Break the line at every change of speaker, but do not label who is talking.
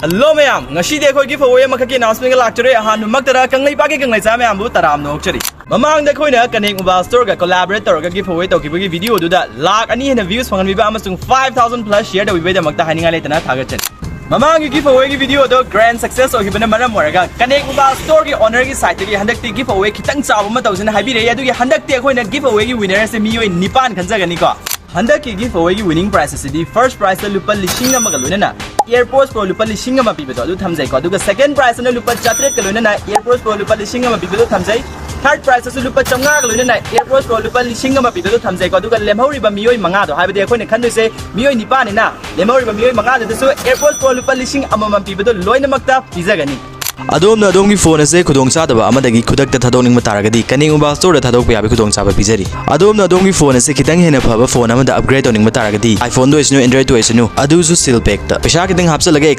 Hello ma'am ngasi de khoi giveaway makaki announcement ga lakchare ahan maktara kanglai pa ki kanglai cha ma'am bu taram no chari mamang da khoi na connect mobile store ga collaborate tor ga giveaway to ki video du da lakh ani hena views phangan bi ba amasung 5000 plus share da wi da makta haninga le tana thaga chen mamang gi giveaway gi video do grand success o hibana maram waraga connect mobile store gi owner gi site gi handak ti giveaway khitang chaw ma tawsin habi re adu gi handak ti khoi na giveaway gi winner se miyoi nipan khanja ga ni ko handak ki giveaway gi winning prize se first prize da lupa lishing ma ga loina na Airpods Pro lupa lishing ma pibedo adu thamjai ko aduga second prize na lupa 400 ka loina na Airpods Pro lupa lishing ma pibedo thamjai third prize su lupa 500 ka loina na Airpods Pro lupa lishing ma pibedo thamjai ko aduga lemhori ba miyoi manga do haibade akhoi ne khandoi se miyoi nipa ni na lemhori ba miyoi manga do su Airpods Pro lupa lishing amam pibedo loina makta pizagani
adom na adom gi phone ase khudong cha daba amadagi khudak ta thadong ning mataragadi kaning mobile store da thadok pa yabi khudong cha ba pijari adom na adom gi phone ase kitang hena phaba phone amada upgrade oning mataragadi iPhone do isnu Android do isnu adu su still pack ta pesa kitang hapsa laga